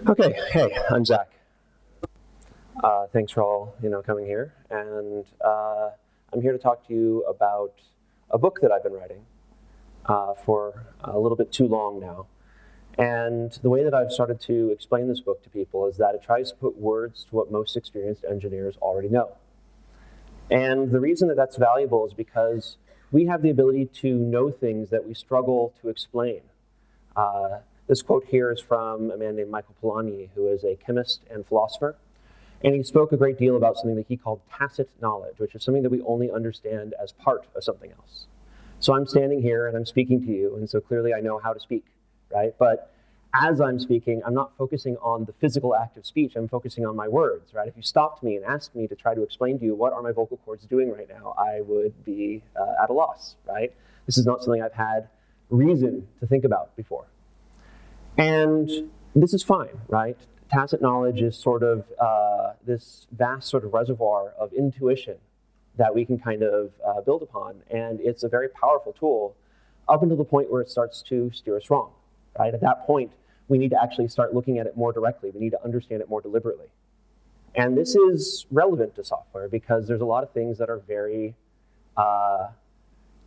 Okay, hey, I'm Zach. Thanks for all coming here, and I'm here to talk to you about a book that I've been writing for a little bit too long now. And the way that I've started to explain this book to people is that it tries to put words to what most experienced engineers already know. And the reason that that's valuable is because we have the ability to know things that we struggle to explain. This quote here is from a man named Michael Polanyi, who is a chemist and philosopher. And he spoke a great deal about something that he called tacit knowledge, which is something that we only understand as part of something else. So I'm standing here and I'm speaking to you, and so clearly I know how to speak, right? But as I'm speaking, I'm not focusing on the physical act of speech, I'm focusing on my words, right? If you stopped me and asked me to try to explain to you what are my vocal cords doing right now, I would be at a loss, right? This is not something I've had reason to think about before. And this is fine, right? Tacit knowledge is sort of this vast sort of reservoir of intuition that we can kind of build upon. And it's a very powerful tool up until the point where it starts to steer us wrong, right? At that point, we need to actually start looking at it more directly. We need to understand it more deliberately. And this is relevant to software because there's a lot of things that are very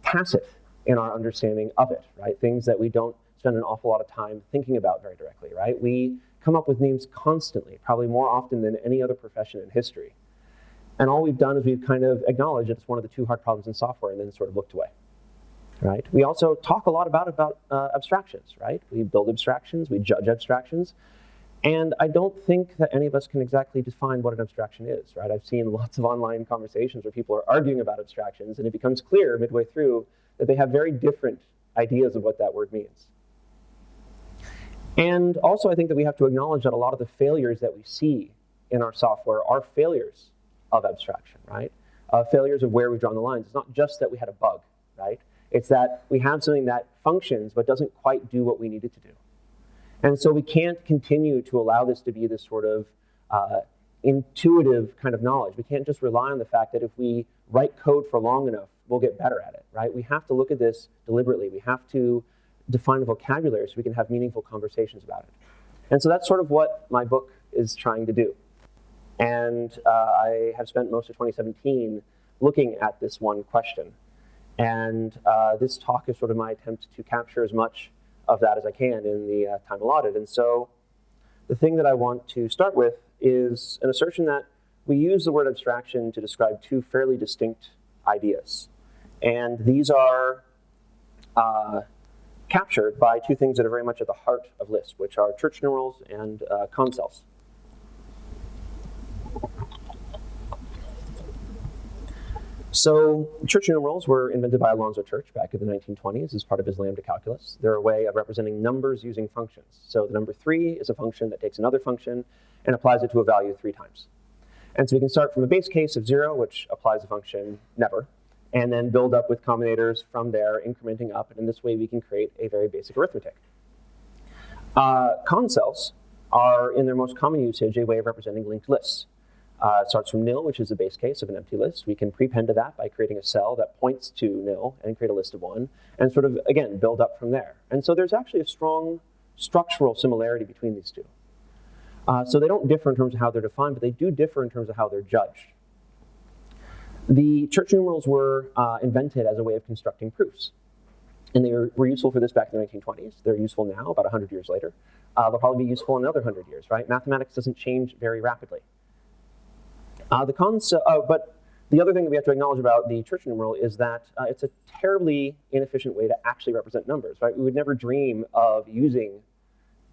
tacit in our understanding of it, right? Things that we don't spend an awful lot of time thinking about very directly, right? We come up with names constantly, probably more often than any other profession in history. And all we've done is we've kind of acknowledged that it's one of the two hard problems in software and then sort of looked away, right? We also talk a lot about abstractions, right? We build abstractions, we judge abstractions, and I don't think that any of us can exactly define what an abstraction is, right? I've seen lots of online conversations where people are arguing about abstractions, and it becomes clear midway through that they have very different ideas of what that word means. And also, I think that we have to acknowledge that a lot of the failures that we see in our software are failures of abstraction, right? Failures of where we've drawn the lines. It's not just that we had a bug, right? It's that we have something that functions but doesn't quite do what we need it to do. And so we can't continue to allow this to be this sort of intuitive kind of knowledge. We can't just rely on the fact that if we write code for long enough, we'll get better at it, right? We have to look at this deliberately. We have to define a vocabulary so we can have meaningful conversations about it. And so that's sort of what my book is trying to do. And I have spent most of 2017 looking at this one question. And this talk is sort of my attempt to capture as much of that as I can in the time allotted. And so the thing that I want to start with is an assertion that we use the word abstraction to describe two fairly distinct ideas. And these are captured by two things that are very much at the heart of Lisp, which are church numerals and concells. So church numerals were invented by Alonzo Church back in the 1920s as part of his lambda calculus. They're a way of representing numbers using functions. So the number 3 is a function that takes another function and applies it to a value 3 times. And so we can start from a base case of 0, which applies the function never, and then build up with combinators from there, incrementing up, and in this way we can create a very basic arithmetic. Concells are, in their most common usage, a way of representing linked lists. It starts from nil, which is the base case of an empty list. We can prepend to that by creating a cell that points to nil and create a list of 1, and sort of, again, build up from there. And so there's actually a strong structural similarity between these two. So they don't differ in terms of how they're defined, but they do differ in terms of how they're judged. The church numerals were invented as a way of constructing proofs. And they were useful for this back in the 1920s. They're useful now, about 100 years later. They'll probably be useful in another 100 years, right? Mathematics doesn't change very rapidly. But the other thing that we have to acknowledge about the church numeral is that it's a terribly inefficient way to actually represent numbers, right? We would never dream of using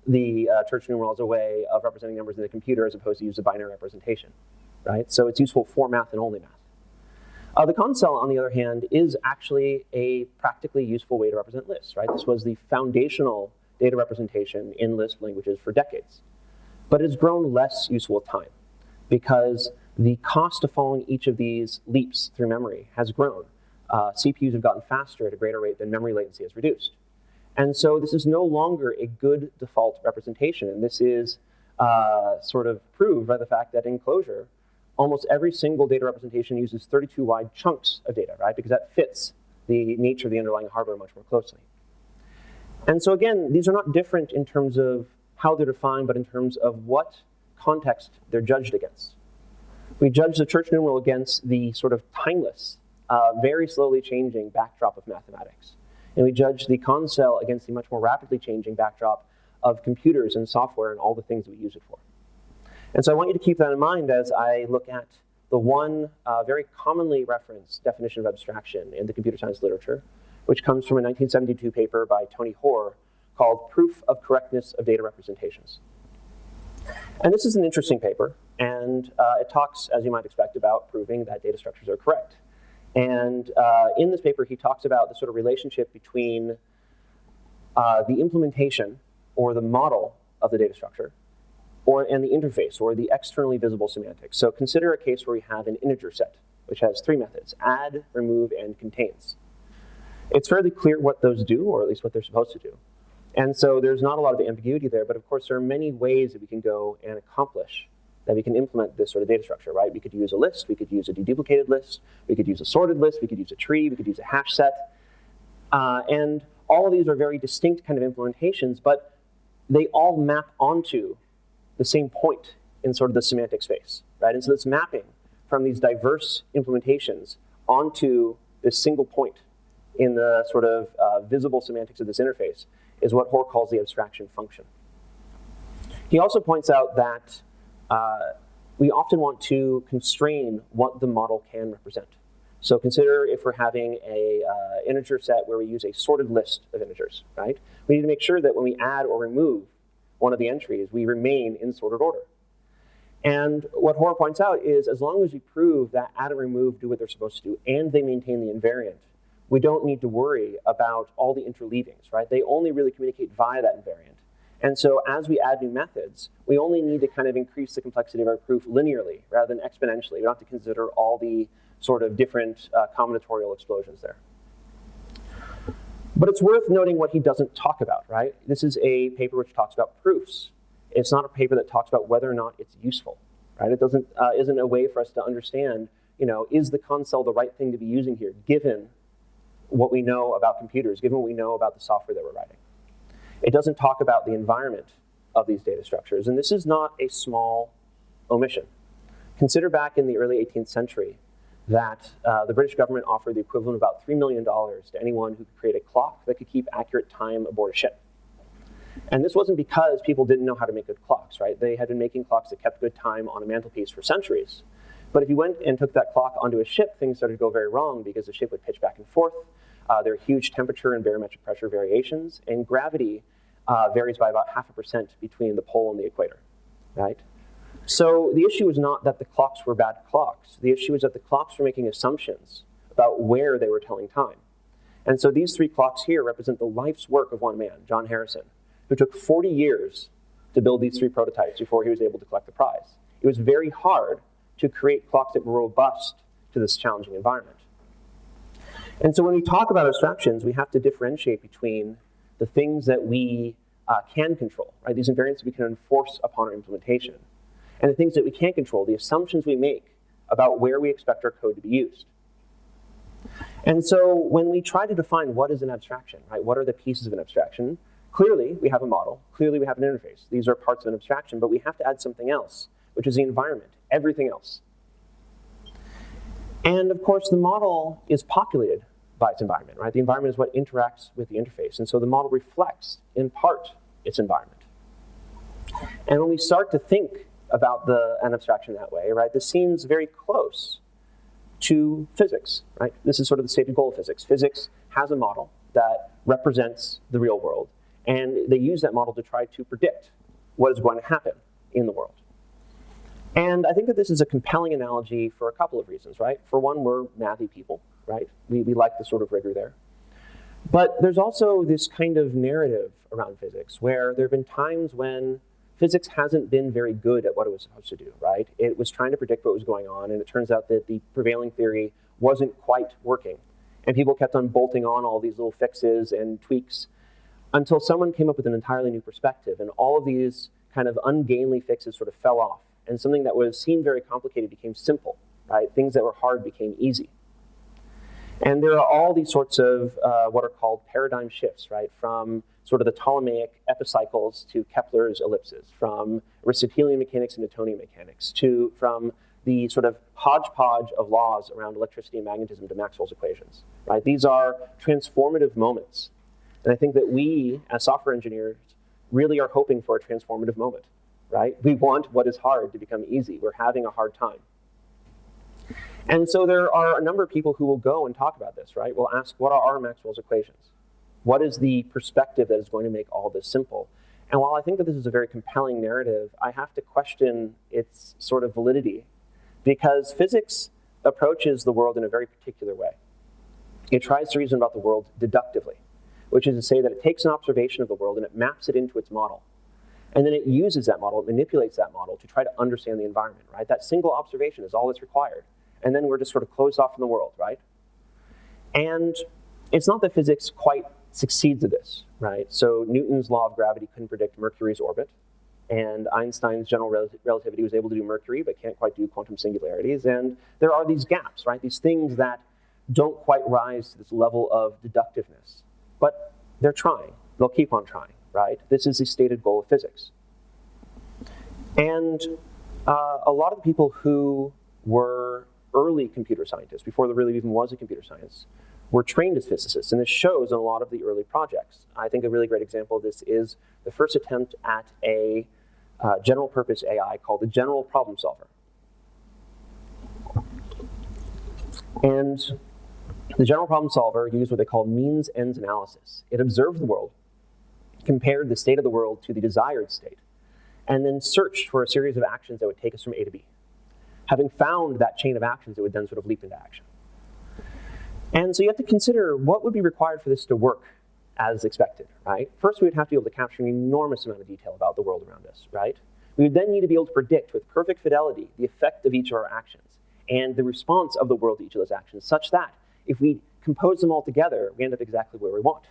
the church numeral as a way of representing numbers in the computer as opposed to use a binary representation, right? So it's useful for math and only math. The concell, on the other hand, is actually a practically useful way to represent lists, right? This was the foundational data representation in Lisp languages for decades. But it's grown less useful with time because the cost of following each of these leaps through memory has grown. CPUs have gotten faster at a greater rate than memory latency has reduced. And so this is no longer a good default representation. And this is sort of proved by the fact that in Clojure, almost every single data representation uses 32 wide chunks of data, right? Because that fits the nature of the underlying hardware much more closely. And so again, these are not different in terms of how they're defined, but in terms of what context they're judged against. We judge the church numeral against the sort of timeless, very slowly changing backdrop of mathematics. And we judge the consel against the much more rapidly changing backdrop of computers and software and all the things that we use it for. And so I want you to keep that in mind as I look at the one very commonly referenced definition of abstraction in the computer science literature, which comes from a 1972 paper by Tony Hoare called Proof of Correctness of Data Representations. And this is an interesting paper, and it talks, as you might expect, about proving that data structures are correct. And in this paper, he talks about the sort of relationship between the implementation or the model of the data structure and the interface or the externally visible semantics. So consider a case where we have an integer set, which has three methods: add, remove, and contains. It's fairly clear what those do, or at least what they're supposed to do. And so there's not a lot of ambiguity there, but of course there are many ways that we can go and accomplish, that we can implement this sort of data structure, right? We could use a list, we could use a deduplicated list, we could use a sorted list, we could use a tree, we could use a hash set. And all of these are very distinct kind of implementations, but they all map onto the same point in sort of the semantic space, right? And so this mapping from these diverse implementations onto this single point in the sort of visible semantics of this interface is what Hoare calls the abstraction function. He also points out that we often want to constrain what the model can represent. So consider if we're having a integer set where we use a sorted list of integers, right? We need to make sure that when we add or remove one of the entries, we remain in sorted order. And what Hoare points out is as long as we prove that add and remove do what they're supposed to do and they maintain the invariant, we don't need to worry about all the interleavings, right? They only really communicate via that invariant. And so as we add new methods, we only need to kind of increase the complexity of our proof linearly rather than exponentially. We don't have to consider all the sort of different combinatorial explosions there. But it's worth noting what he doesn't talk about, right? This is a paper which talks about proofs. It's not a paper that talks about whether or not it's useful, right? It isn't a way for us to understand, is the consel the right thing to be using here, given what we know about computers, given what we know about the software that we're writing. It doesn't talk about the environment of these data structures, and this is not a small omission. Consider back in the early 18th century that the British government offered the equivalent of about $3 million to anyone who could create a clock that could keep accurate time aboard a ship. And this wasn't because people didn't know how to make good clocks, right? They had been making clocks that kept good time on a mantelpiece for centuries. But if you went and took that clock onto a ship, things started to go very wrong because the ship would pitch back and forth. There are huge temperature and barometric pressure variations, and gravity varies by about 0.5% between the pole and the equator, right? So the issue is not that the clocks were bad clocks. The issue is that the clocks were making assumptions about where they were telling time. And so these three clocks here represent the life's work of one man, John Harrison, who took 40 years to build these three prototypes before he was able to collect the prize. It was very hard to create clocks that were robust to this challenging environment. And so when we talk about abstractions, we have to differentiate between the things that we can control, right? These invariants that we can enforce upon our implementation, and the things that we can't control, the assumptions we make about where we expect our code to be used. And so when we try to define what is an abstraction, right? What are the pieces of an abstraction? Clearly, we have a model. Clearly, we have an interface. These are parts of an abstraction, but we have to add something else, which is the environment, everything else. And of course, the model is populated by its environment, right? The environment is what interacts with the interface. And so the model reflects, in part, its environment. And when we start to think about an abstraction that way, right, this seems very close to physics, right? This is sort of the stated goal of physics. Physics has a model that represents the real world, and they use that model to try to predict what is going to happen in the world. And I think that this is a compelling analogy for a couple of reasons, right? For one, we're mathy people, right? We like the sort of rigor there. But there's also this kind of narrative around physics where there have been times when physics hasn't been very good at what it was supposed to do, right? It was trying to predict what was going on, and it turns out that the prevailing theory wasn't quite working. And people kept on bolting on all these little fixes and tweaks until someone came up with an entirely new perspective, and all of these kind of ungainly fixes sort of fell off, and something that seemed very complicated became simple, right? Things that were hard became easy. And there are all these sorts of what are called paradigm shifts, right? From sort of the Ptolemaic epicycles to Kepler's ellipses, from Aristotelian mechanics and Newtonian mechanics, from the sort of hodgepodge of laws around electricity and magnetism to Maxwell's equations, right? These are transformative moments. And I think that we, as software engineers, really are hoping for a transformative moment, right? We want what is hard to become easy. We're having a hard time. And so there are a number of people who will go and talk about this, right? We'll ask, what are Maxwell's equations? What is the perspective that is going to make all this simple? And while I think that this is a very compelling narrative, I have to question its sort of validity, because physics approaches the world in a very particular way. It tries to reason about the world deductively, which is to say that it takes an observation of the world and it maps it into its model. And then it uses that model, it manipulates that model to try to understand the environment, right? That single observation is all that's required. And then we're just sort of closed off from the world, right? And it's not that physics quite succeeds at this, right? So Newton's law of gravity couldn't predict Mercury's orbit, and Einstein's general relativity was able to do Mercury, but can't quite do quantum singularities. And there are these gaps, right? These things that don't quite rise to this level of deductiveness. But they're trying. They'll keep on trying, right? This is the stated goal of physics. And a lot of the people who were early computer scientists, before there really even was a computer science, were trained as physicists, and this shows in a lot of the early projects. I think a really great example of this is the first attempt at a general-purpose AI called the General Problem Solver. And the General Problem Solver used what they call means-ends analysis. It observed the world, compared the state of the world to the desired state, and then searched for a series of actions that would take us from A to B. Having found that chain of actions, it would then sort of leap into action. And so you have to consider what would be required for this to work as expected, right? First, we would have to be able to capture an enormous amount of detail about the world around us, right? We would then need to be able to predict with perfect fidelity the effect of each of our actions and the response of the world to each of those actions, such that if we compose them all together, we end up exactly where we want.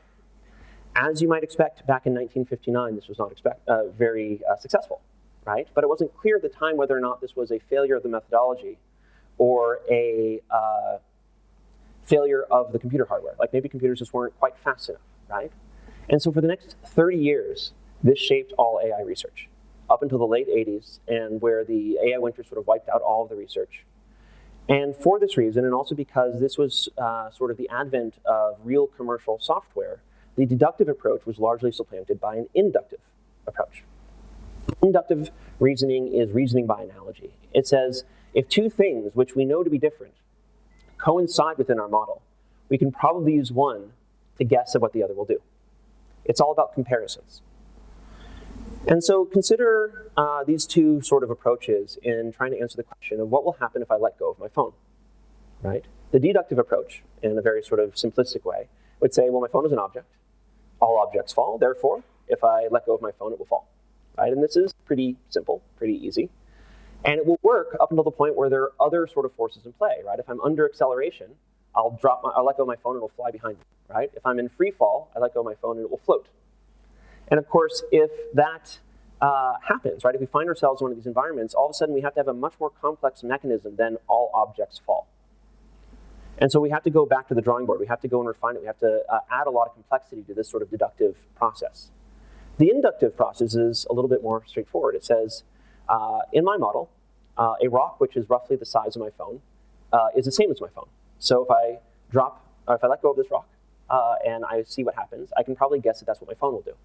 As you might expect, back in 1959, this was not very successful, right? But it wasn't clear at the time whether or not this was a failure of the methodology or a failure of the computer hardware. Like maybe computers just weren't quite fast enough, right? And so for the next 30 years, this shaped all AI research, up until the late 80s, and where the AI winter sort of wiped out all of the research. And for this reason, and also because this was sort of the advent of real commercial software, the deductive approach was largely supplanted by an inductive approach. Inductive reasoning is reasoning by analogy. It says, if two things which we know to be different coincide within our model, we can probably use one to guess at what the other will do. It's all about comparisons. And so consider these two sort of approaches in trying to answer the question of what will happen if I let go of my phone, right? The deductive approach, in a very sort of simplistic way, would say, well, my phone is an object. All objects fall. Therefore, if I let go of my phone, it will fall, right? And this is pretty simple, pretty easy. And it will work up until the point where there are other sort of forces in play, right? If I'm under acceleration, I'll let go of my phone and it will fly behind me, right? If I'm in free fall, I let go of my phone and it will float. And of course, if that happens, right? If we find ourselves in one of these environments, all of a sudden we have to have a much more complex mechanism than all objects fall. And so we have to go back to the drawing board. We have to go and refine it. We have to add a lot of complexity to this sort of deductive process. The inductive process is a little bit more straightforward. It says, in my model, a rock which is roughly the size of my phone is the same as my phone. So if I let go of this rock and I see what happens, I can probably guess that that's what my phone will do.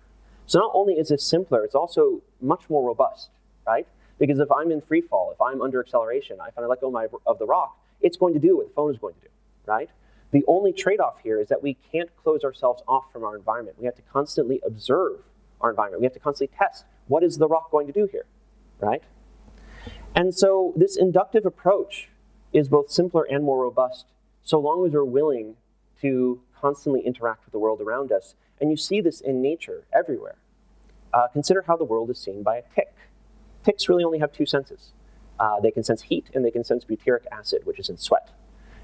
So not only is this simpler, it's also much more robust, right? Because if I'm in free fall, if I'm under acceleration, if I let go of the rock, it's going to do what the phone is going to do, right? The only trade-off here is that we can't close ourselves off from our environment. We have to constantly observe our environment. We have to constantly test, what is the rock going to do here, right? And so this inductive approach is both simpler and more robust, so long as we're willing to constantly interact with the world around us. And you see this in nature everywhere. Consider how the world is seen by a tick. Ticks really only have two senses. They can sense heat and they can sense butyric acid, which is in sweat.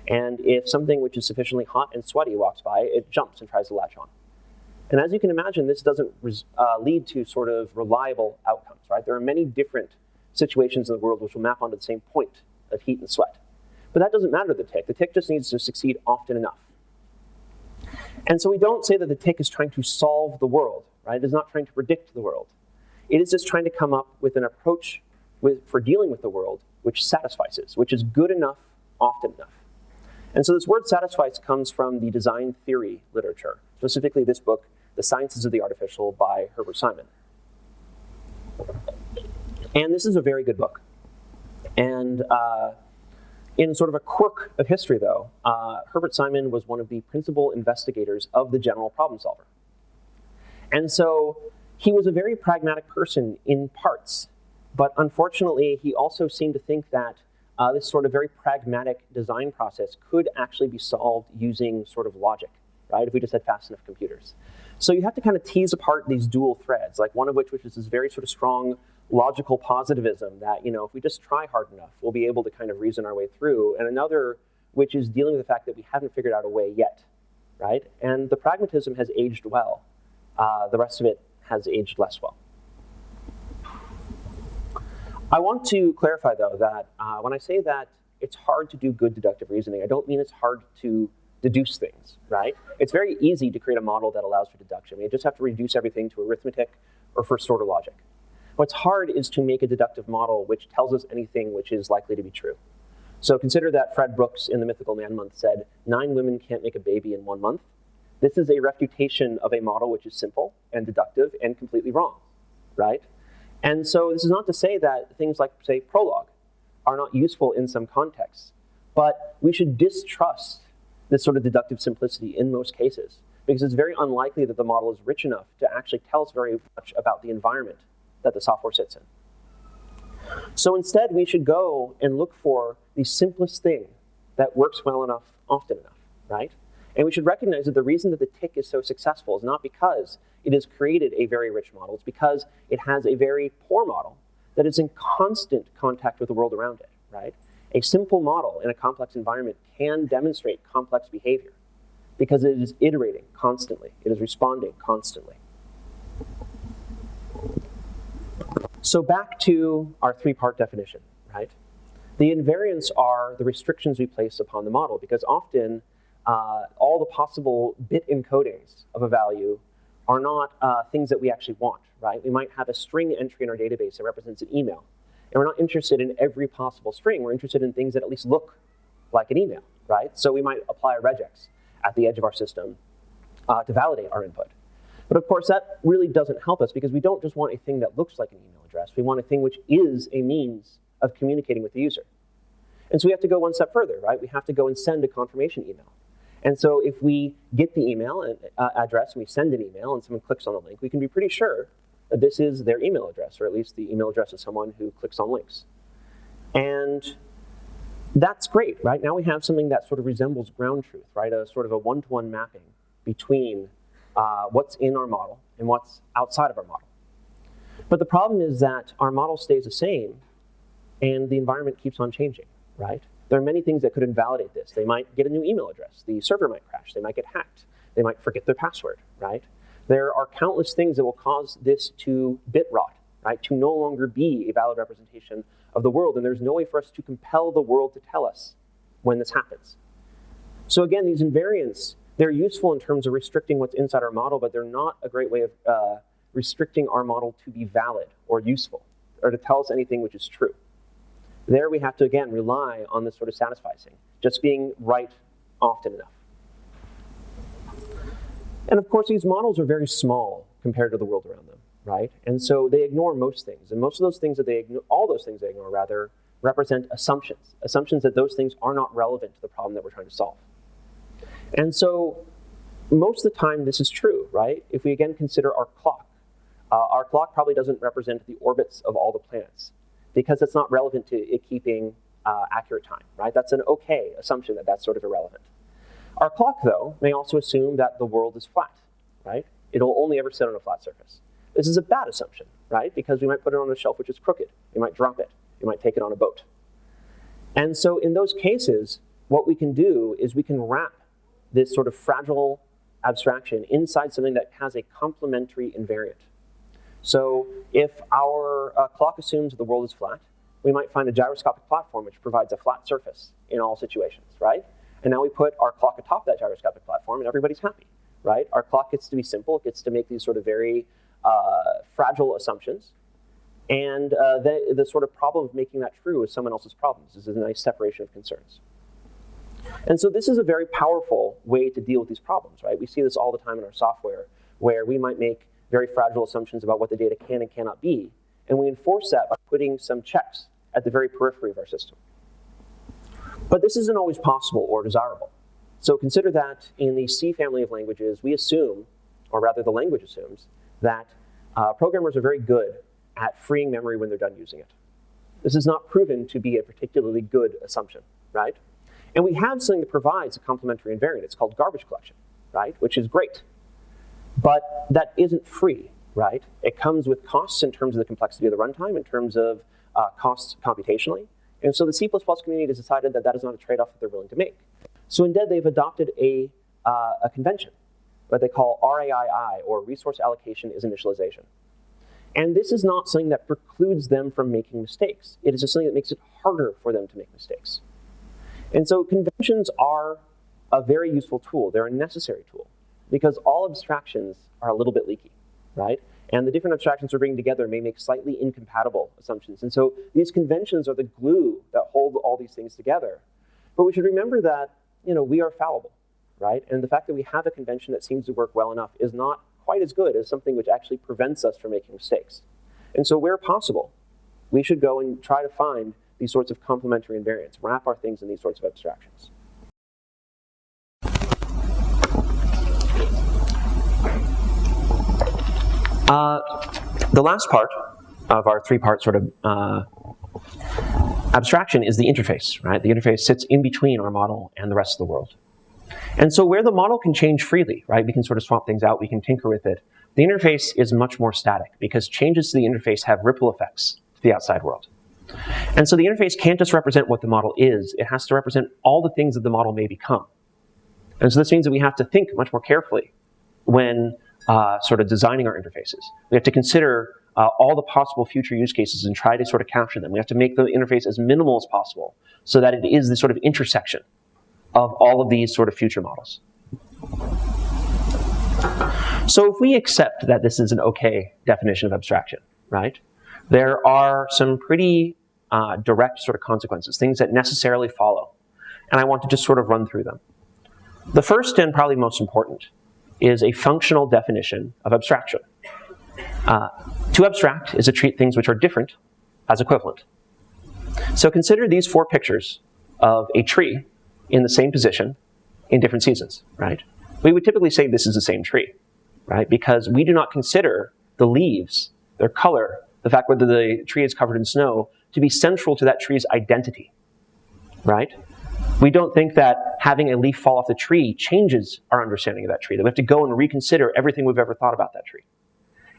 And if something which is sufficiently hot and sweaty walks by, it jumps and tries to latch on. And as you can imagine, this doesn't lead to sort of reliable outcomes, right? There are many different situations in the world which will map onto the same point of heat and sweat. But that doesn't matter to the tick. The tick just needs to succeed often enough. And so we don't say that the tick is trying to solve the world, right? It is not trying to predict the world. It is just trying to come up with an approach for dealing with the world which satisfies it, which is good enough, often enough. And so this word satisfies comes from the design theory literature, specifically this book, The Sciences of the Artificial by Herbert Simon. And this is a very good book. And in sort of a quirk of history, though, Herbert Simon was one of the principal investigators of the general problem solver. And so he was a very pragmatic person in parts, but unfortunately, he also seemed to think that this sort of very pragmatic design process could actually be solved using sort of logic, right? If we just had fast enough computers. So you have to kind of tease apart these dual threads, like one of which is this very sort of strong logical positivism that, if we just try hard enough, we'll be able to kind of reason our way through, and another which is dealing with the fact that we haven't figured out a way yet, right? And the pragmatism has aged well. The rest of it has aged less well. I want to clarify, though, that when I say that it's hard to do good deductive reasoning, I don't mean it's hard to deduce things, right? It's very easy to create a model that allows for deduction. You just have to reduce everything to arithmetic or first-order logic. What's hard is to make a deductive model which tells us anything which is likely to be true. So consider that Fred Brooks in the Mythical Man Month said, 9 women can't make a baby in 1 month. This is a refutation of a model which is simple and deductive and completely wrong, right? And so this is not to say that things like, say, prologue are not useful in some contexts, but we should distrust this sort of deductive simplicity in most cases, because it's very unlikely that the model is rich enough to actually tell us very much about the environment that the software sits in. So instead, we should go and look for the simplest thing that works well enough, often enough, right? And we should recognize that the reason that the tick is so successful is not because it has created a very rich model. It's because it has a very poor model that is in constant contact with the world around it, right? A simple model in a complex environment can demonstrate complex behavior because it is iterating constantly. It is responding constantly. So back to our 3-part definition, right? The invariants are the restrictions we place upon the model, because often all the possible bit encodings of a value are not things that we actually want, right? We might have a string entry in our database that represents an email, and we're not interested in every possible string. We're interested in things that at least look like an email, right? So we might apply a regex at the edge of our system to validate our input. But of course, that really doesn't help us, because we don't just want a thing that looks like an email address. We want a thing which is a means of communicating with the user. And so we have to go one step further, right? We have to go and send a confirmation email. And so if we get the email address and we send an email and someone clicks on the link, we can be pretty sure that this is their email address, or at least the email address of someone who clicks on links. And that's great, right? Now we have something that sort of resembles ground truth, right? A sort of a one-to-one mapping between what's in our model and what's outside of our model. But the problem is that our model stays the same and the environment keeps on changing, right? There are many things that could invalidate this. They might get a new email address. The server might crash. They might get hacked. They might forget their password, right? There are countless things that will cause this to bit rot, right? To no longer be a valid representation of the world. And there's no way for us to compel the world to tell us when this happens. So again, these invariants, they're useful in terms of restricting what's inside our model, but they're not a great way of restricting our model to be valid or useful, or to tell us anything which is true. There we have to, again, rely on this sort of satisficing, just being right often enough. And of course, these models are very small compared to the world around them, right? And so they ignore most things. And most of those things that they ignore, all those things they ignore, rather, represent assumptions. Assumptions that those things are not relevant to the problem that we're trying to solve. And so most of the time, this is true, right? If we, again, consider our clock probably doesn't represent the orbits of all the planets, because it's not relevant to it keeping accurate time, right? That's an okay assumption that that's sort of irrelevant. Our clock, though, may also assume that the world is flat, right? It'll only ever sit on a flat surface. This is a bad assumption, right? Because we might put it on a shelf which is crooked. We might drop it. We might take it on a boat. And so in those cases, what we can do is we can wrap this sort of fragile abstraction inside something that has a complementary invariant. So if our clock assumes that the world is flat, we might find a gyroscopic platform which provides a flat surface in all situations, right? And now we put our clock atop that gyroscopic platform and everybody's happy, right? Our clock gets to be simple. It gets to make these sort of very fragile assumptions. And the sort of problem of making that true is someone else's problem. This is a nice separation of concerns. And so this is a very powerful way to deal with these problems, right? We see this all the time in our software, where we might make very fragile assumptions about what the data can and cannot be, and we enforce that by putting some checks at the very periphery of our system. But this isn't always possible or desirable. So consider that in the C family of languages, we assume, or rather the language assumes, that programmers are very good at freeing memory when they're done using it. This is not proven to be a particularly good assumption, right? And we have something that provides a complementary invariant. It's called garbage collection, right? Which is great. But that isn't free, right? It comes with costs in terms of the complexity of the runtime, in terms of costs computationally. And so the C++ community has decided that that is not a trade-off that they're willing to make. So instead, they've adopted a convention, what they call RAII, or Resource Allocation is Initialization. And this is not something that precludes them from making mistakes. It is just something that makes it harder for them to make mistakes. And so conventions are a very useful tool. They're a necessary tool, because all abstractions are a little bit leaky, right? And the different abstractions we're bringing together may make slightly incompatible assumptions. And so these conventions are the glue that hold all these things together. But we should remember that, we are fallible, right? And the fact that we have a convention that seems to work well enough is not quite as good as something which actually prevents us from making mistakes. And so where possible, we should go and try to find these sorts of complementary invariants, wrap our things in these sorts of abstractions. The last part of our three-part sort of abstraction is the interface, right? The interface sits in between our model and the rest of the world. And so where the model can change freely, right? We can sort of swap things out, we can tinker with it. The interface is much more static, because changes to the interface have ripple effects to the outside world. And so the interface can't just represent what the model is, it has to represent all the things that the model may become. And so this means that we have to think much more carefully when sort of designing our interfaces. We have to consider all the possible future use cases and try to sort of capture them. We have to make the interface as minimal as possible so that it is the sort of intersection of all of these sort of future models. So if we accept that this is an okay definition of abstraction, right, there are some pretty direct sort of consequences, things that necessarily follow. And I want to just sort of run through them. The first and probably most important is a functional definition of abstraction. To abstract is to treat things which are different as equivalent. So consider these four pictures of a tree in the same position in different seasons, right? We would typically say this is the same tree, right? Because we do not consider the leaves, their color, the fact whether the tree is covered in snow, to be central to that tree's identity, right? We don't think that having a leaf fall off the tree changes our understanding of that tree, that we have to go and reconsider everything we've ever thought about that tree.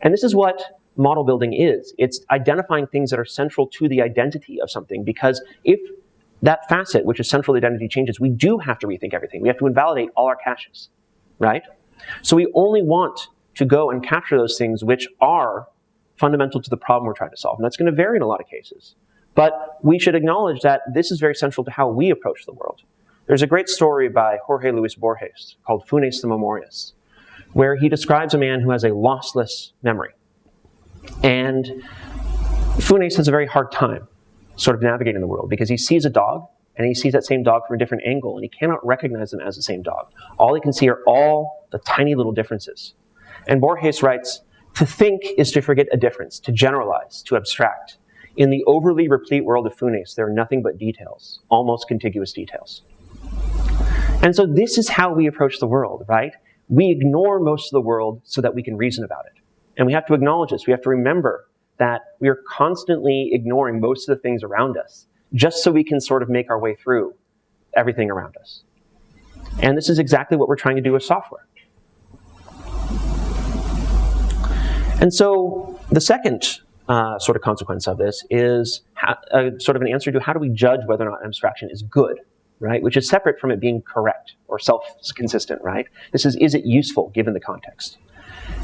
And this is what model building is. It's identifying things that are central to the identity of something, because if that facet, which is central to identity, changes, we do have to rethink everything. We have to invalidate all our caches, right? So we only want to go and capture those things which are fundamental to the problem we're trying to solve. And that's going to vary in a lot of cases. But we should acknowledge that this is very central to how we approach the world. There's a great story by Jorge Luis Borges called Funes the Memorias, where he describes a man who has a lossless memory. And Funes has a very hard time sort of navigating the world, because he sees a dog, and he sees that same dog from a different angle, and he cannot recognize them as the same dog. All he can see are all the tiny little differences. And Borges writes, "To think is to forget a difference, to generalize, to abstract. In the overly replete world of Funes, there are nothing but details, almost contiguous details." And so this is how we approach the world, right? We ignore most of the world so that we can reason about it. And we have to acknowledge this. We have to remember that we are constantly ignoring most of the things around us, just so we can sort of make our way through everything around us. And this is exactly what we're trying to do with software. And so the second sort of consequence of this is sort of an answer to how do we judge whether or not abstraction is good, right? Which is separate from it being correct or self-consistent, right? This is it useful given the context?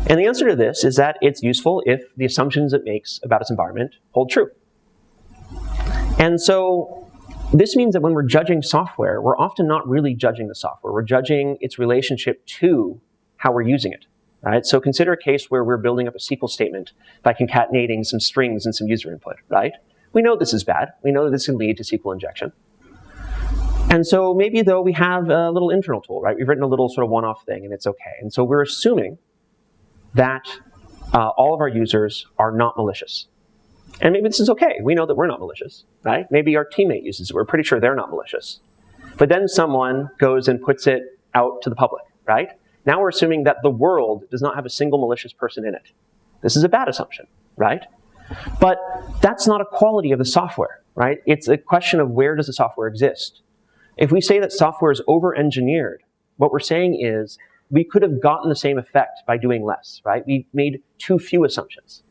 And the answer to this is that it's useful if the assumptions it makes about its environment hold true. And so this means that when we're judging software, we're often not really judging the software. We're judging its relationship to how we're using it, right? So consider a case where we're building up a SQL statement by concatenating some strings and some user input, right? We know this is bad. We know that this can lead to SQL injection. And so maybe, though, we have a little internal tool, right? We've written a little sort of one-off thing, and it's okay. And so we're assuming that all of our users are not malicious. And maybe this is okay. We know that we're not malicious, right? Maybe our teammate uses it. We're pretty sure they're not malicious. But then someone goes and puts it out to the public, right? Now we're assuming that the world does not have a single malicious person in it. This is a bad assumption, right? But that's not a quality of the software, right? It's a question of where does the software exist. If we say that software is over-engineered, what we're saying is we could have gotten the same effect by doing less, right? We made too few assumptions.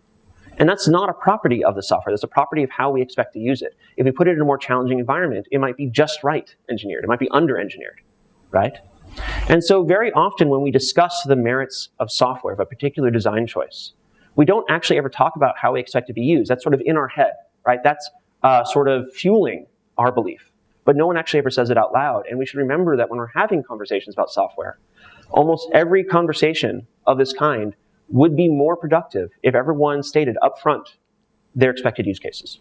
And that's not a property of the software. That's a property of how we expect to use it. If we put it in a more challenging environment, it might be just right engineered. It might be under-engineered, right? And so very often when we discuss the merits of software, of a particular design choice, we don't actually ever talk about how we expect to be used. That's sort of in our head, right? That's sort of fueling our belief. But no one actually ever says it out loud. And we should remember that when we're having conversations about software, almost every conversation of this kind would be more productive if everyone stated up front their expected use cases.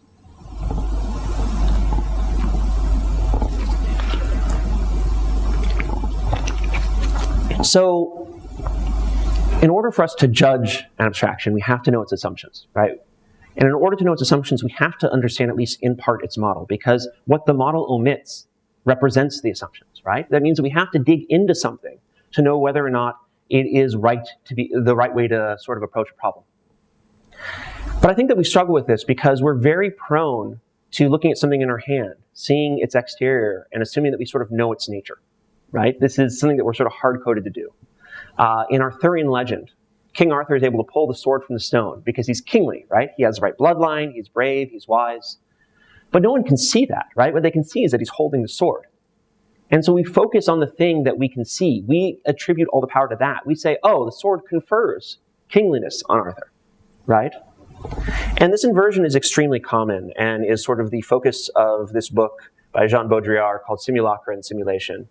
So in order for us to judge an abstraction, we have to know its assumptions, right? And in order to know its assumptions, we have to understand at least in part its model, because what the model omits represents the assumptions, right? That means that we have to dig into something to know whether or not it is right to be the right way to sort of approach a problem. But I think that we struggle with this because we're very prone to looking at something in our hand, seeing its exterior, and assuming that we sort of know its nature, right? This is something that we're sort of hard-coded to do. In Arthurian legend, King Arthur is able to pull the sword from the stone because he's kingly, right? He has the right bloodline, he's brave, he's wise. But no one can see that, right? What they can see is that he's holding the sword. And so we focus on the thing that we can see. We attribute all the power to that. We say, oh, the sword confers kingliness on Arthur, right? And this inversion is extremely common and is sort of the focus of this book by Jean Baudrillard called Simulacra and Simulation.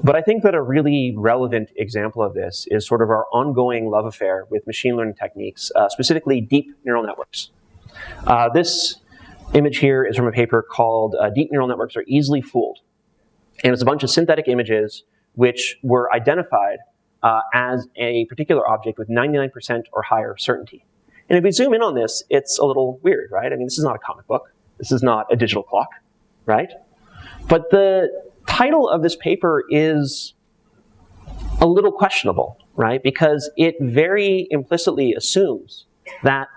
But I think that a really relevant example of this is sort of our ongoing love affair with machine learning techniques, specifically deep neural networks. This image here is from a paper called Deep Neural Networks Are Easily Fooled. And it's a bunch of synthetic images which were identified as a particular object with 99% or higher certainty. And if we zoom in on this, it's a little weird, right? I mean, this is not a comic book. This is not a digital clock, right? But the title of this paper is a little questionable, right? Because it very implicitly assumes that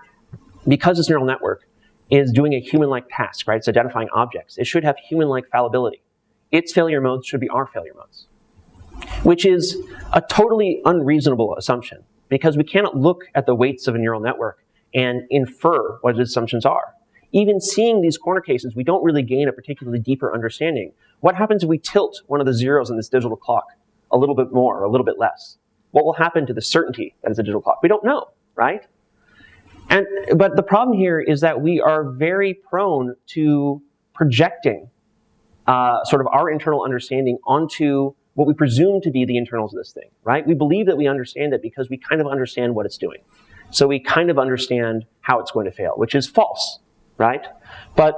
because this neural network is doing a human-like task, right? It's identifying objects. It should have human-like fallibility. Its failure modes should be our failure modes, which is a totally unreasonable assumption because we cannot look at the weights of a neural network and infer what its assumptions are. Even seeing these corner cases, we don't really gain a particularly deeper understanding. What happens if we tilt one of the zeros in this digital clock a little bit more or a little bit less? What will happen to the certainty that it's a digital clock? We don't know, right? But the problem here is that we are very prone to projecting sort of our internal understanding onto what we presume to be the internals of this thing, right? We believe that we understand it because we kind of understand what it's doing. So we kind of understand how it's going to fail, which is false, right? But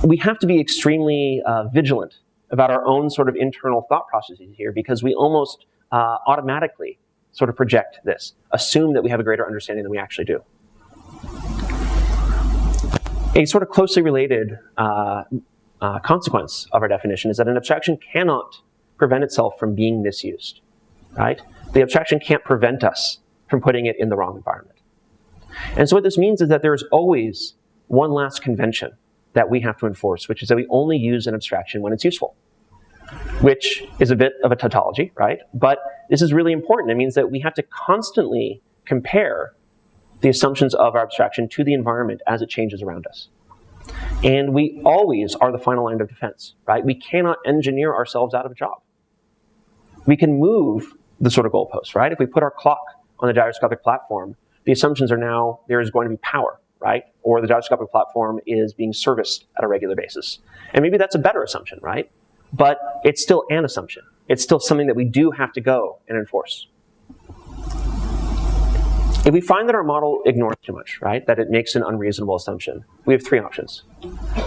we have to be extremely vigilant about our own sort of internal thought processes here because we almost automatically sort of project this, assume that we have a greater understanding than we actually do. A sort of closely related consequence of our definition is that an abstraction cannot prevent itself from being misused, right? The abstraction can't prevent us from putting it in the wrong environment. And so what this means is that there's always one last convention that we have to enforce, which is that we only use an abstraction when it's useful, which is a bit of a tautology, right? But this is really important. It means that we have to constantly compare the assumptions of our abstraction to the environment as it changes around us. And we always are the final line of defense, right? We cannot engineer ourselves out of a job. We can move the sort of goalposts, right? If we put our clock on the gyroscopic platform, the assumptions are now there is going to be power, right? Or the gyroscopic platform is being serviced at a regular basis. And maybe that's a better assumption, right? But it's still an assumption. it's still something that we do have to go and enforce. If we find that our model ignores too much, right, that it makes an unreasonable assumption, we have three options.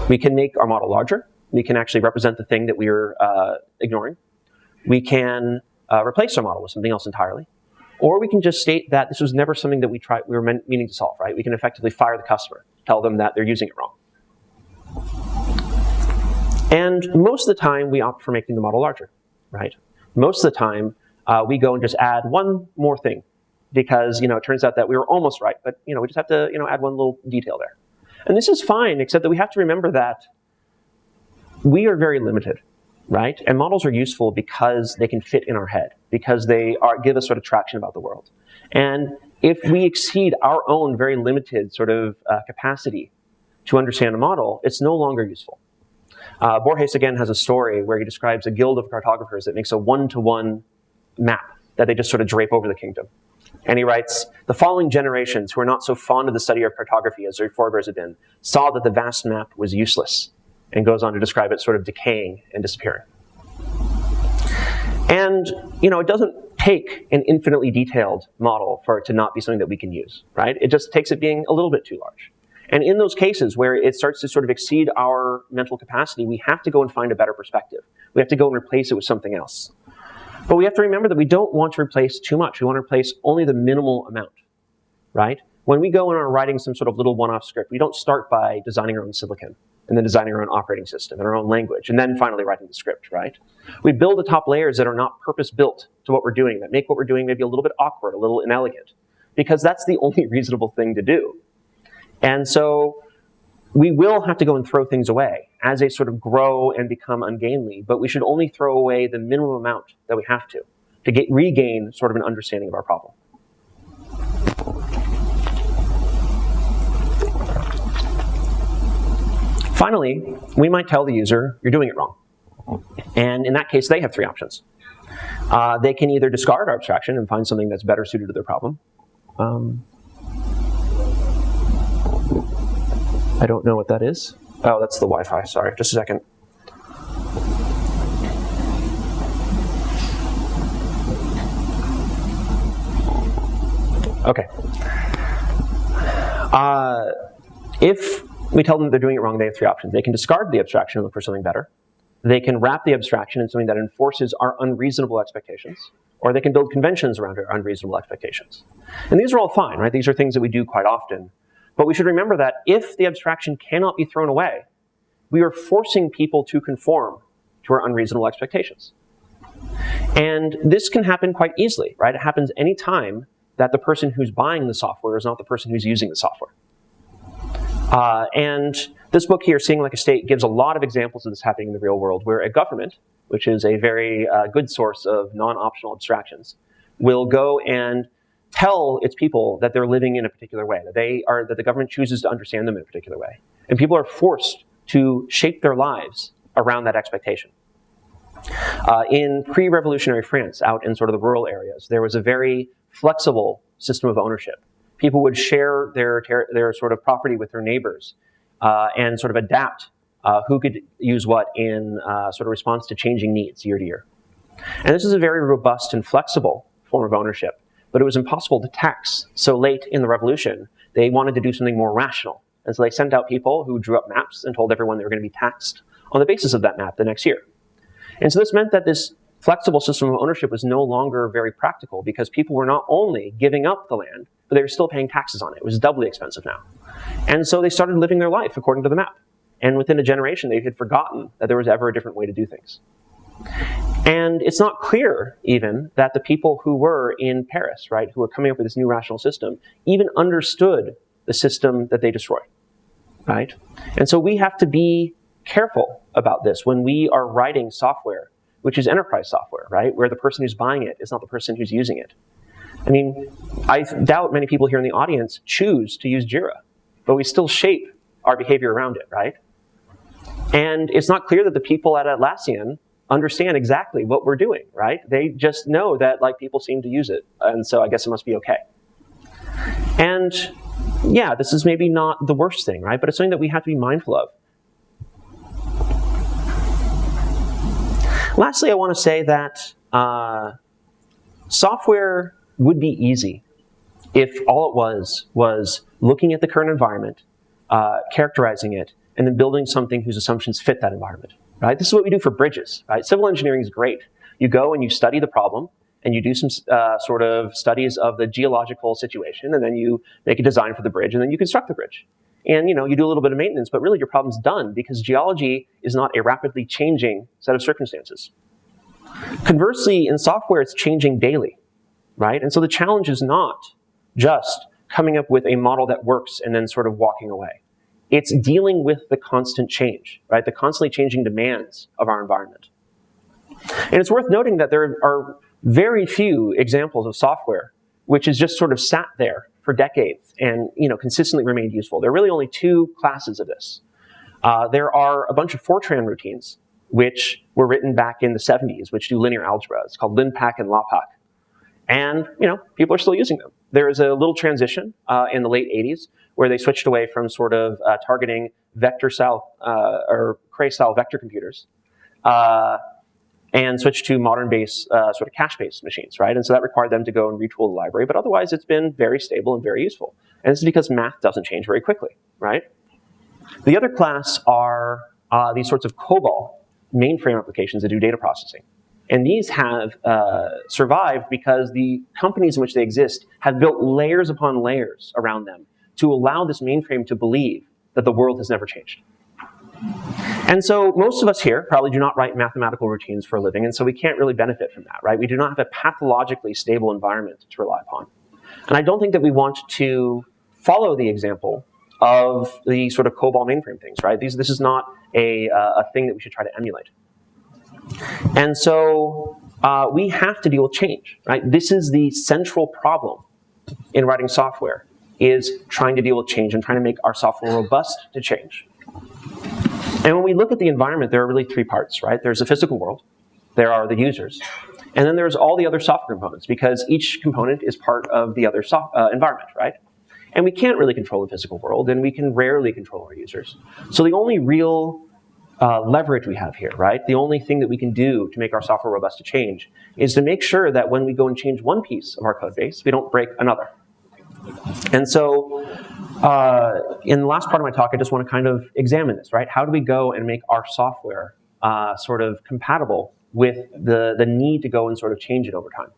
We can make our model larger. We can actually represent the thing that we're ignoring. We can replace our model with something else entirely. Or we can just state that this was never something that we were meaning to solve, right? We can effectively fire the customer, tell them that they're using it wrong. And most of the time, we opt for making the model larger, right? Most of the time, we go and just add one more thing because, it turns out that we were almost right, but, we just have to, add one little detail there. And this is fine, except that we have to remember that we are very limited, right? And models are useful because they can fit in our head, because they give us sort of traction about the world. And if we exceed our own very limited sort of capacity to understand a model, it's no longer useful. Borges, again, has a story where he describes a guild of cartographers that makes a one-to-one map that they just sort of drape over the kingdom. And he writes, the following generations, who are not so fond of the study of cartography as their forebears had been, saw that the vast map was useless, and goes on to describe it sort of decaying and disappearing. And, it doesn't take an infinitely detailed model for it to not be something that we can use, right? It just takes it being a little bit too large. And in those cases where it starts to sort of exceed our mental capacity, we have to go and find a better perspective. We have to go and replace it with something else. But we have to remember that we don't want to replace too much. We want to replace only the minimal amount, right? When we go and are writing some sort of little one-off script, we don't start by designing our own silicon and then designing our own operating system and our own language, and then finally writing the script, right? We build the top layers that are not purpose-built to what we're doing, that make what we're doing maybe a little bit awkward, a little inelegant, because that's the only reasonable thing to do. And so we will have to go and throw things away as they sort of grow and become ungainly, but we should only throw away the minimum amount that we have to regain sort of an understanding of our problem. Finally, we might tell the user, you're doing it wrong. And in that case, they have three options. They can either discard our abstraction and find something that's better suited to their problem. I don't know what that is. Oh, that's the Wi-Fi, sorry, just a second. Okay. If we tell them they're doing it wrong, they have three options. They can discard the abstraction and look for something better. They can wrap the abstraction in something that enforces our unreasonable expectations, or they can build conventions around our unreasonable expectations. And these are all fine, right? These are things that we do quite often. But we should remember that if the abstraction cannot be thrown away, we are forcing people to conform to our unreasonable expectations. And this can happen quite easily, right? It happens any time that the person who's buying the software is not the person who's using the software. And this book here, Seeing Like a State, gives a lot of examples of this happening in the real world, where a government, which is a very good source of non-optional abstractions, will go and tell its people that they're living in a particular way, that the government chooses to understand them in a particular way. And people are forced to shape their lives around that expectation. In pre-revolutionary France, out in sort of the rural areas, there was a very flexible system of ownership. People would share their sort of property with their neighbors and sort of adapt who could use what in sort of response to changing needs year to year. And this is a very robust and flexible form of ownership, but it was impossible to tax. So late in the revolution, they wanted to do something more rational. And so they sent out people who drew up maps and told everyone they were going to be taxed on the basis of that map the next year. And so this meant that this flexible system of ownership was no longer very practical, because people were not only giving up the land, but they were still paying taxes on it. It was doubly expensive now. And so they started living their life according to the map. And within a generation, they had forgotten that there was ever a different way to do things. And it's not clear, even, that the people who were in Paris, right, who were coming up with this new rational system, even understood the system that they destroyed, right? And so we have to be careful about this when we are writing software, which is enterprise software, right, where the person who's buying it is not the person who's using it. I mean, I doubt many people here in the audience choose to use Jira, but we still shape our behavior around it, right? And it's not clear that the people at Atlassian understand exactly what we're doing, right? They just know that, like, people seem to use it, and so I guess it must be okay. And yeah, this is maybe not the worst thing, right? But it's something that we have to be mindful of. Lastly, I want to say that software would be easy if all it was looking at the current environment, characterizing it, and then building something whose assumptions fit that environment. Right? This is what we do for bridges. Right? Civil engineering is great. You go and you study the problem, and you do some sort of studies of the geological situation, and then you make a design for the bridge, and then you construct the bridge. And you do a little bit of maintenance, but really your problem's done because geology is not a rapidly changing set of circumstances. Conversely, in software, it's changing daily, right? And so the challenge is not just coming up with a model that works and then sort of walking away. It's dealing with the constant change, right? The constantly changing demands of our environment. And it's worth noting that there are very few examples of software which has just sort of sat there for decades and consistently remained useful. There are really only two classes of this. There are a bunch of Fortran routines which were written back in the 70s, which do linear algebra. It's called linpack and lawpack. And people are still using them. There is a little transition in the late 80s where they switched away from sort of targeting vector-style or Cray-style vector computers and switched to modern-based sort of cache-based machines, right? And so that required them to go and retool the library, but otherwise it's been very stable and very useful. And this is because math doesn't change very quickly, right? The other class are these sorts of COBOL mainframe applications that do data processing. And these have survived because the companies in which they exist have built layers upon layers around them to allow this mainframe to believe that the world has never changed. And so most of us here probably do not write mathematical routines for a living, and so we can't really benefit from that, right? We do not have a pathologically stable environment to rely upon. And I don't think that we want to follow the example of the sort of COBOL mainframe things, right? This is not a thing that we should try to emulate. And so we have to deal with change, right? This is the central problem in writing software, is trying to deal with change and trying to make our software robust to change. And when we look at the environment, there are really three parts, right? There's the physical world, there are the users, and then there's all the other software components, because each component is part of the other environment, right? And we can't really control the physical world, and we can rarely control our users. So the only real leverage we have here, right? The only thing that we can do to make our software robust to change is to make sure that when we go and change one piece of our code base, we don't break another. And so in the last part of my talk, I just want to kind of examine this, right? How do we go and make our software sort of compatible with the need to go and sort of change it over time?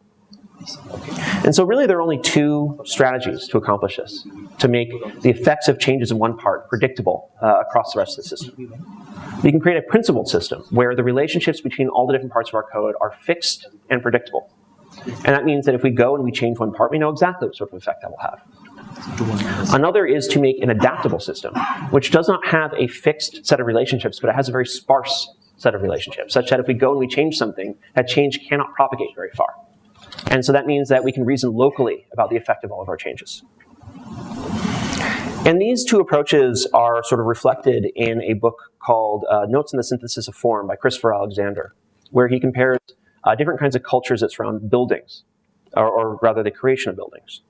And so really there are only two strategies to accomplish this, to make the effects of changes in one part predictable across the rest of the system. We can create a principled system where the relationships between all the different parts of our code are fixed and predictable. And that means that if we go and we change one part, we know exactly what sort of effect that will have. Another is to make an adaptable system, which does not have a fixed set of relationships, but it has a very sparse set of relationships, such that if we go and we change something, that change cannot propagate very far. And so that means that we can reason locally about the effect of all of our changes. And these two approaches are sort of reflected in a book called Notes on the Synthesis of Form by Christopher Alexander, where he compares different kinds of cultures that surround buildings, or rather the creation of buildings.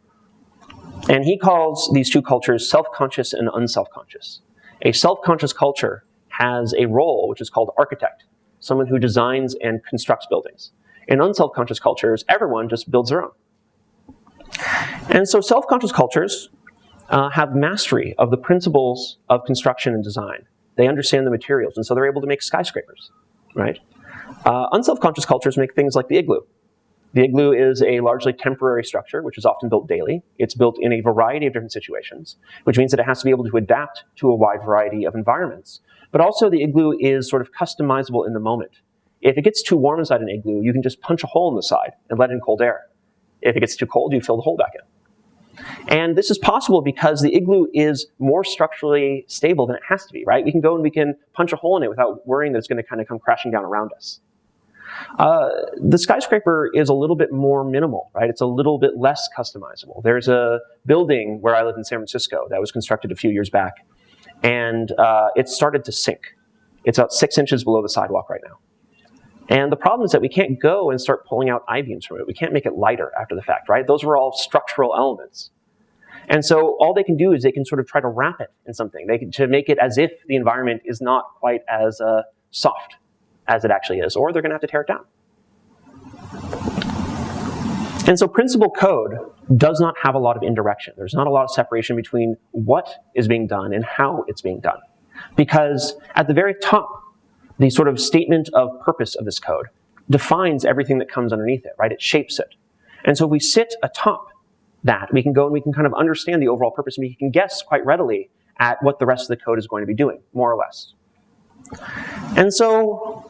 And he calls these two cultures self-conscious and unselfconscious. A self-conscious culture has a role which is called architect, someone who designs and constructs buildings. In unselfconscious cultures, everyone just builds their own. And so self-conscious cultures have mastery of the principles of construction and design. They understand the materials, and so they're able to make skyscrapers, right? Unselfconscious cultures make things like the igloo. The igloo is a largely temporary structure, which is often built daily. It's built in a variety of different situations, which means that it has to be able to adapt to a wide variety of environments. But also the igloo is sort of customizable in the moment. If it gets too warm inside an igloo, you can just punch a hole in the side and let in cold air. If it gets too cold, you fill the hole back in. And this is possible because the igloo is more structurally stable than it has to be, right? We can go and we can punch a hole in it without worrying that it's going to kind of come crashing down around us. The skyscraper is a little bit more minimal, right? It's a little bit less customizable. There's a building where I live in San Francisco that was constructed a few years back, and it started to sink. It's about 6 inches below the sidewalk right now. And the problem is that we can't go and start pulling out I-beams from it. We can't make it lighter after the fact, right? Those were all structural elements. And so all they can do is they can sort of try to wrap it in something. They can to make it as if the environment is not quite as soft. as it actually is, or they're going to have to tear it down. And so principled code does not have a lot of indirection. There's not a lot of separation between what is being done and how it's being done. Because at the very top, the sort of statement of purpose of this code defines everything that comes underneath it, right? It shapes it. And so if we sit atop that, we can go and we can kind of understand the overall purpose, and we can guess quite readily at what the rest of the code is going to be doing, more or less. And so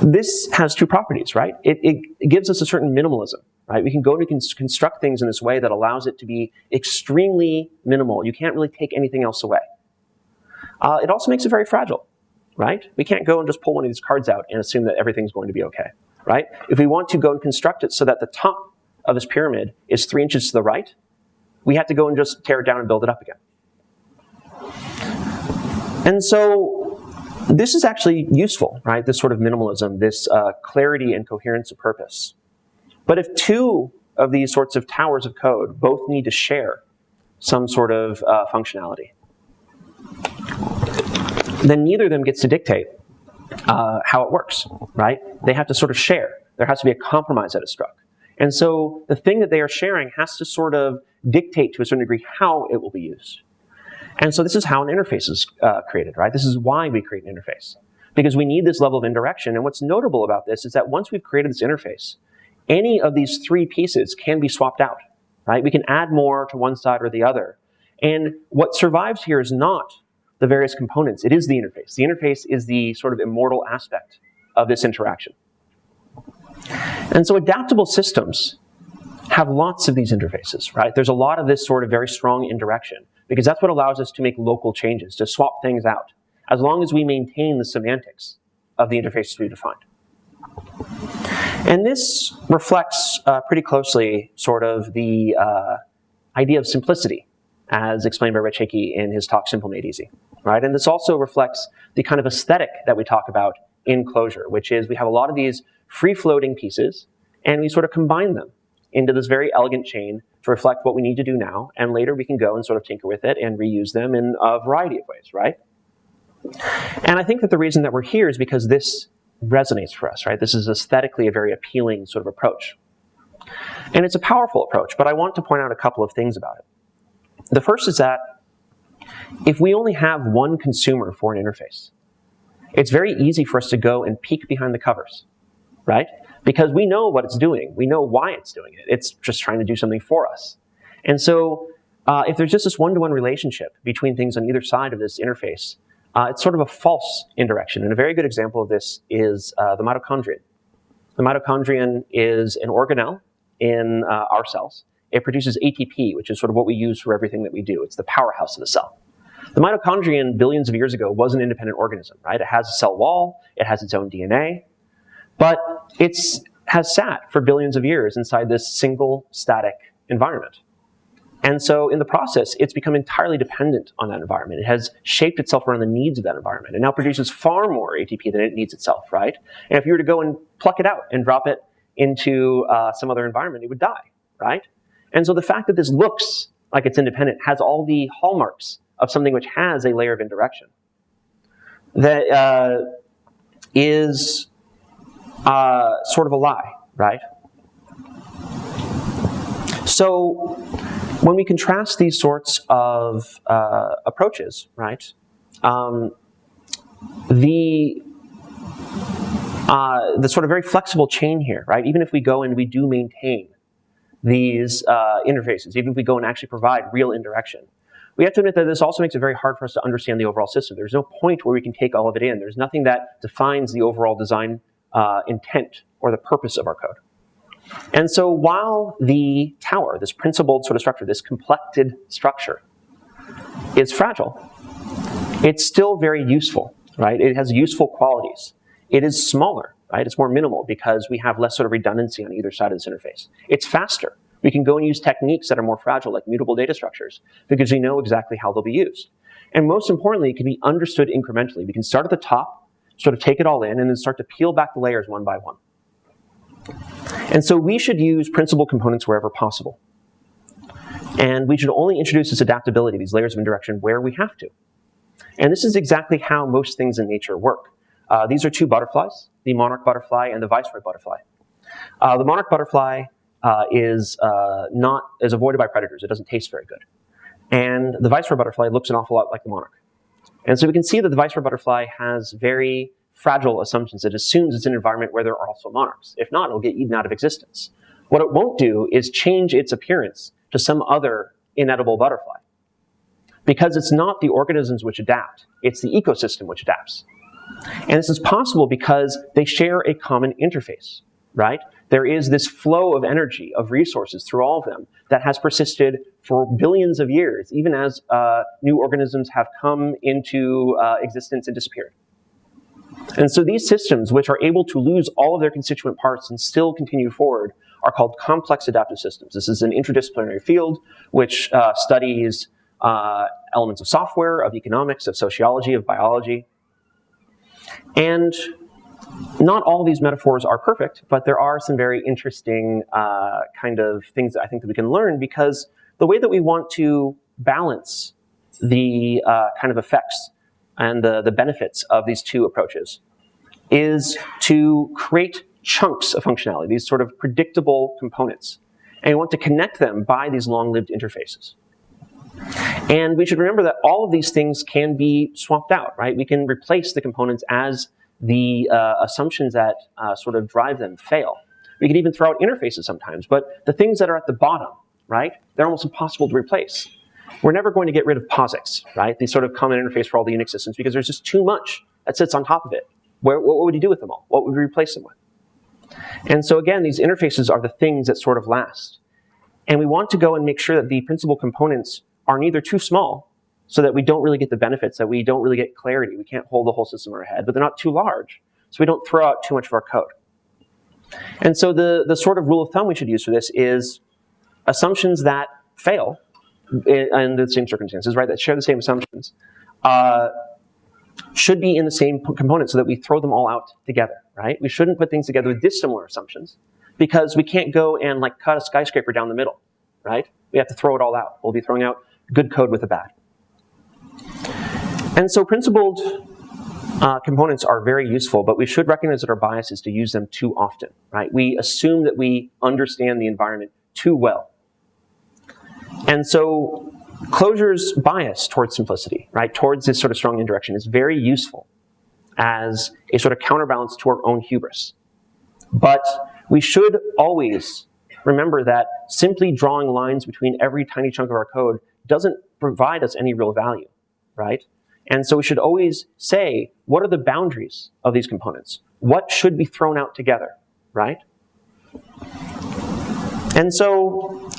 this has two properties, right? It gives us a certain minimalism, right? We can go and we can construct things in this way that allows it to be extremely minimal. You can't really take anything else away. It also makes it very fragile, right? We can't go and just pull one of these cards out and assume that everything's going to be okay, right? If we want to go and construct it so that the top of this pyramid is 3 inches to the right, we have to go and just tear it down and build it up again. And so this is actually useful, right? This sort of minimalism, this clarity and coherence of purpose. But if two of these sorts of towers of code both need to share some sort of functionality, then neither of them gets to dictate how it works, right? They have to sort of share. There has to be a compromise that is struck. And so the thing that they are sharing has to sort of dictate to a certain degree how it will be used. And so this is how an interface is created, right? This is why we create an interface, because we need this level of indirection. And what's notable about this is that once we've created this interface, any of these three pieces can be swapped out, right? We can add more to one side or the other. And what survives here is not the various components. It is the interface. The interface is the sort of immortal aspect of this interaction. And so adaptable systems have lots of these interfaces, right? There's a lot of this sort of very strong indirection, because that's what allows us to make local changes, to swap things out, as long as we maintain the semantics of the interfaces we defined. And this reflects pretty closely sort of the idea of simplicity, as explained by Rich Hickey in his talk, Simple Made Easy, right? And this also reflects the kind of aesthetic that we talk about in Clojure, which is we have a lot of these free-floating pieces, and we sort of combine them into this very elegant chain to reflect what we need to do now, and later we can go and sort of tinker with it and reuse them in a variety of ways, right? And I think that the reason that we're here is because this resonates for us, right? This is aesthetically a very appealing sort of approach. And it's a powerful approach, but I want to point out a couple of things about it. The first is that if we only have one consumer for an interface, it's very easy for us to go and peek behind the covers, right? Because we know what it's doing. We know why it's doing it. It's just trying to do something for us. And so if there's just this one-to-one relationship between things on either side of this interface, it's sort of a false indirection. And a very good example of this is the mitochondrion. The mitochondrion is an organelle in our cells. It produces ATP, which is sort of what we use for everything that we do. It's the powerhouse of the cell. The mitochondrion, billions of years ago, was an independent organism, right? It has a cell wall. It has its own DNA. But it has sat for billions of years inside this single static environment. And so in the process, it's become entirely dependent on that environment. It has shaped itself around the needs of that environment. It now produces far more ATP than it needs itself, right? And if you were to go and pluck it out and drop it into some other environment, it would die, right? And so the fact that this looks like it's independent has all the hallmarks of something which has a layer of indirection that is sort of a lie, right? So when we contrast these sorts of approaches, right, the sort of very flexible chain here, right, even if we go and we do maintain these interfaces, even if we go and actually provide real indirection, we have to admit that this also makes it very hard for us to understand the overall system. There's no point where we can take all of it in. There's nothing that defines the overall design intent or the purpose of our code. And so while the tower, this principled sort of structure, this complected structure, is fragile, it's still very useful, right? It has useful qualities. It is smaller, right? It's more minimal because we have less sort of redundancy on either side of this interface. It's faster. We can go and use techniques that are more fragile, like mutable data structures, because we know exactly how they'll be used. And most importantly, it can be understood incrementally. We can start at the top, sort of take it all in, and then start to peel back the layers one by one. And so we should use principled components wherever possible. And we should only introduce this adaptability, these layers of indirection, where we have to. And this is exactly how most things in nature work. These are two butterflies, the monarch butterfly and the viceroy butterfly. The monarch butterfly is avoided by predators. It doesn't taste very good. And the viceroy butterfly looks an awful lot like the monarch. And so we can see that the viceroy butterfly has very fragile assumptions. It assumes it's an environment where there are also monarchs. If not, it'll get eaten out of existence. What it won't do is change its appearance to some other inedible butterfly. Because it's not the organisms which adapt, it's the ecosystem which adapts. And this is possible because they share a common interface, right? There is this flow of energy, of resources through all of them that has persisted for billions of years, even as new organisms have come into existence and disappeared. And so these systems, which are able to lose all of their constituent parts and still continue forward, are called complex adaptive systems. This is an interdisciplinary field which studies elements of software, of economics, of sociology, of biology. And not all these metaphors are perfect, but there are some very interesting kind of things that I think that we can learn, because the way that we want to balance the kind of effects and the benefits of these two approaches is to create chunks of functionality, these sort of predictable components. And we want to connect them by these long-lived interfaces. And we should remember that all of these things can be swapped out, right? We can replace the components as the assumptions that sort of drive them fail. We can even throw out interfaces sometimes, but the things that are at the bottom, right, they're almost impossible to replace. We're never going to get rid of POSIX, right, the sort of common interface for all the Unix systems, because there's just too much that sits on top of it. What would you do with them all? What would we replace them with? And so again, these interfaces are the things that sort of last. And we want to go and make sure that the principal components are neither too small, so that we don't really get the benefits, that we don't really get clarity. We can't hold the whole system in our head, but they're not too large, so we don't throw out too much of our code. And so the sort of rule of thumb we should use for this is assumptions that fail in the same circumstances, right, that share the same assumptions, should be in the same component so that we throw them all out together, right? We shouldn't put things together with dissimilar assumptions, because we can't go and like cut a skyscraper down the middle, right? We have to throw it all out. We'll be throwing out good code with a bad. And so principled components are very useful, but we should recognize that our bias is to use them too often, right? We assume that we understand the environment too well. And so Clojure's bias towards simplicity, right, towards this sort of strong indirection is very useful as a sort of counterbalance to our own hubris. But we should always remember that simply drawing lines between every tiny chunk of our code doesn't provide us any real value, right? And so we should always say, what are the boundaries of these components? What should be thrown out together, right? And so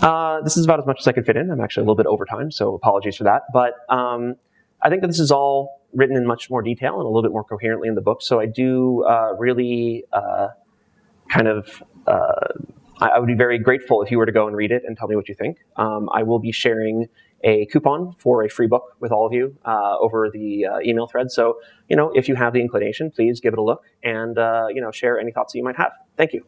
this is about as much as I could fit in. I'm actually a little bit over time, so apologies for that. But I think that this is all written in much more detail and a little bit more coherently in the book. So I do really I would be very grateful if you were to go and read it and tell me what you think. I will be sharing a coupon for a free book with all of you over the email thread. So, if you have the inclination, please give it a look and, share any thoughts that you might have. Thank you.